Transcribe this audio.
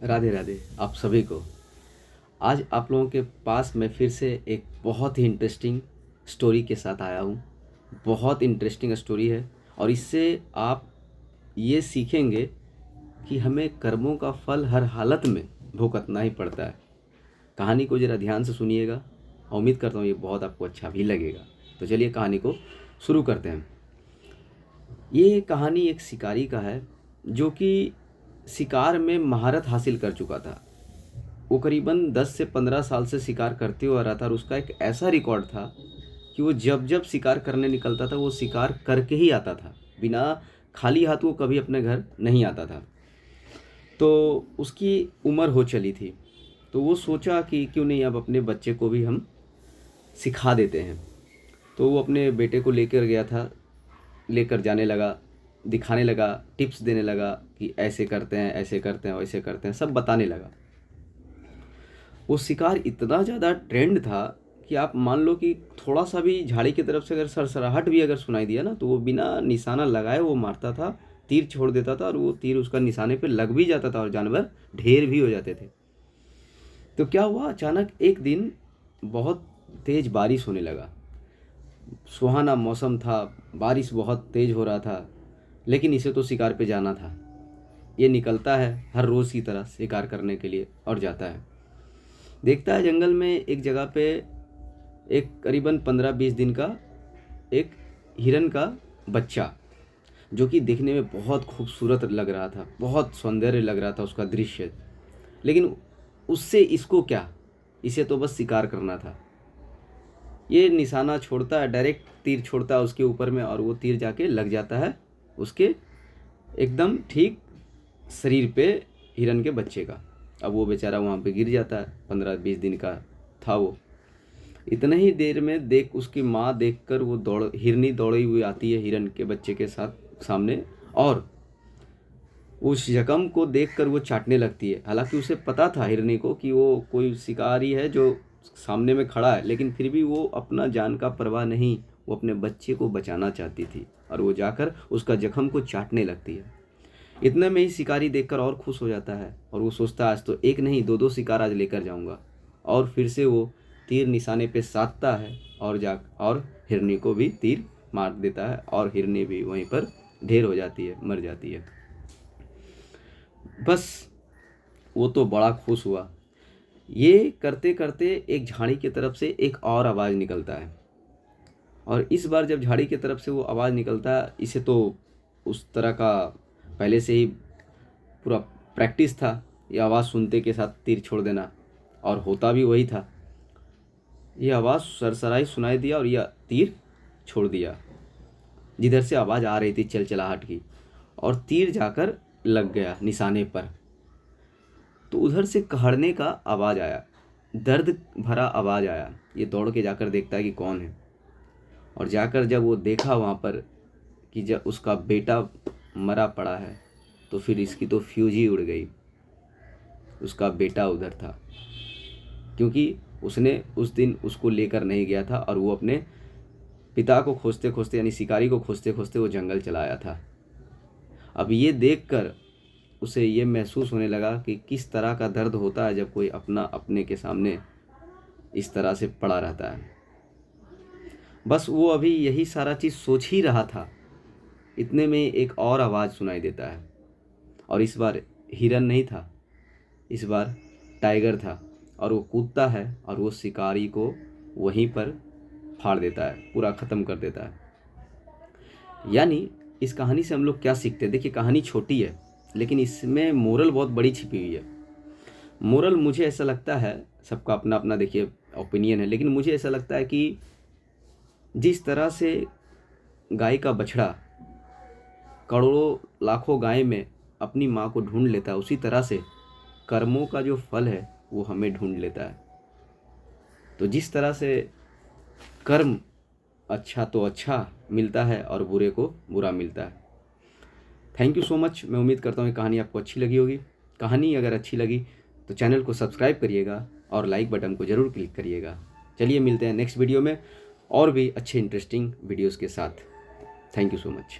राधे राधे आप सभी को। आज आप लोगों के पास मैं फिर से एक बहुत ही इंटरेस्टिंग स्टोरी के साथ आया हूँ। बहुत इंटरेस्टिंग स्टोरी है और इससे आप ये सीखेंगे कि हमें कर्मों का फल हर हालत में भुगतना ही पड़ता है। कहानी को ज़रा ध्यान से सुनिएगा और उम्मीद करता हूँ ये बहुत आपको अच्छा भी लगेगा। तो चलिए कहानी को शुरू करते हैं। ये कहानी एक शिकारी का है जो कि शिकार में महारत हासिल कर चुका था। वो करीबन 10 से 15 साल से शिकार करते हुआ रहा था और उसका एक ऐसा रिकॉर्ड था कि वो जब जब शिकार करने निकलता था वो शिकार करके ही आता था। बिना खाली हाथ वो कभी अपने घर नहीं आता था। तो उसकी उम्र हो चली थी, तो वो सोचा कि क्यों नहीं अब अपने बच्चे को भी हम सिखा देते हैं। तो वो अपने बेटे को लेकर गया था, लेकर जाने लगा, दिखाने लगा, टिप्स देने लगा कि ऐसे करते हैं, ऐसे करते हैं, वैसे करते हैं, सब बताने लगा। वो शिकार इतना ज़्यादा ट्रेंड था कि आप मान लो कि थोड़ा सा भी झाड़ी की तरफ से अगर सरसराहट भी अगर सुनाई दिया ना, तो वो बिना निशाना लगाए वो मारता था, तीर छोड़ देता था और वो तीर उसका निशाने पे लग भी जाता था और जानवर ढेर भी हो जाते थे। तो क्या हुआ, अचानक एक दिन बहुत तेज़ बारिश होने लगा। सुहाना मौसम था, बारिश बहुत तेज़ हो रहा था, लेकिन इसे तो शिकार पे जाना था। ये निकलता है हर रोज़ की तरह शिकार करने के लिए और जाता है। देखता है जंगल में एक जगह पे एक करीबन 15-20 दिन का एक हिरन का बच्चा, जो कि देखने में बहुत खूबसूरत लग रहा था, बहुत सौंदर्य लग रहा था उसका दृश्य। लेकिन उससे इसको क्या, इसे तो बस शिकार करना था। ये निशाना छोड़ता है, डायरेक्ट तीर छोड़ता है उसके ऊपर में और वो तीर जाके लग जाता है उसके एकदम ठीक शरीर पे, हिरन के बच्चे का। अब वो बेचारा वहाँ पे गिर जाता है। 15-20 दिन का था वो। इतने ही देर में देख उसकी माँ देखकर वो हिरनी दौड़ी हुई आती है हिरन के बच्चे के साथ सामने, और उस जख्म को देखकर वो चाटने लगती है। हालांकि उसे पता था हिरनी को कि वो कोई शिकारी है जो सामने में खड़ा है, लेकिन फिर भी वो अपना जान का परवाह नहीं, वो अपने बच्चे को बचाना चाहती थी और वो जाकर उसका जख्म को चाटने लगती है। इतने में ही शिकारी देखकर और खुश हो जाता है और वो सोचता है आज तो एक नहीं दो दो शिकार आज लेकर जाऊंगा। और फिर से वो तीर निशाने पे साधता है और हिरनी को भी तीर मार देता है और हिरनी भी वहीं पर ढेर हो जाती है, मर जाती है। बस वो तो बड़ा खुश हुआ। ये करते करते एक झाड़ी की तरफ से एक और आवाज़ निकलता है और इस बार जब झाड़ी की तरफ से वो आवाज़ निकलता है, इसे तो उस तरह का पहले से ही पूरा प्रैक्टिस था, ये आवाज़ सुनते के साथ तीर छोड़ देना, और होता भी वही था। ये आवाज़ सरसराई सुनाई दिया और यह तीर छोड़ दिया जिधर से आवाज़ आ रही थी चलचलाहट की, और तीर जाकर लग गया निशाने पर। तो उधर से कहरने का आवाज़ आया, दर्द भरा आवाज़ आया। ये दौड़ के जाकर देखता है कि कौन है, और जाकर जब वो देखा वहाँ पर कि जब उसका बेटा मरा पड़ा है, तो फिर इसकी तो फ्यूज ही उड़ गई। उसका बेटा उधर था, क्योंकि उसने उस दिन उसको लेकर नहीं गया था और वो अपने पिता को खोजते खोजते, यानी शिकारी को खोजते खोजते वो जंगल चला आया था। अब ये देखकर उसे ये महसूस होने लगा कि किस तरह का दर्द होता है जब कोई अपना अपने के सामने इस तरह से पड़ा रहता है। बस वो अभी यही सारा चीज़ सोच ही रहा था, इतने में एक और आवाज़ सुनाई देता है, और इस बार हिरन नहीं था, इस बार टाइगर था। और वो कूदता है और वो शिकारी को वहीं पर फाड़ देता है, पूरा ख़त्म कर देता है। यानी इस कहानी से हम लोग क्या सीखते हैं? देखिए कहानी छोटी है, लेकिन इसमें मोरल बहुत बड़ी छिपी हुई है। मोरल मुझे ऐसा लगता है, सबका अपना अपना देखिए ओपिनियन है, लेकिन मुझे ऐसा लगता है कि जिस तरह से गाय का बछड़ा करोड़ों लाखों गाय में अपनी माँ को ढूंढ लेता है, उसी तरह से कर्मों का जो फल है वो हमें ढूंढ लेता है। तो जिस तरह से कर्म अच्छा तो अच्छा मिलता है और बुरे को बुरा मिलता है। Thank you so much. मैं उम्मीद करता हूँ ये कहानी आपको अच्छी लगी होगी। कहानी अगर अच्छी लगी तो चैनल को सब्सक्राइब करिएगा और लाइक बटन को ज़रूर क्लिक करिएगा। चलिए मिलते हैं नेक्स्ट वीडियो में और भी अच्छे इंटरेस्टिंग वीडियोज़ के साथ। Thank you so much.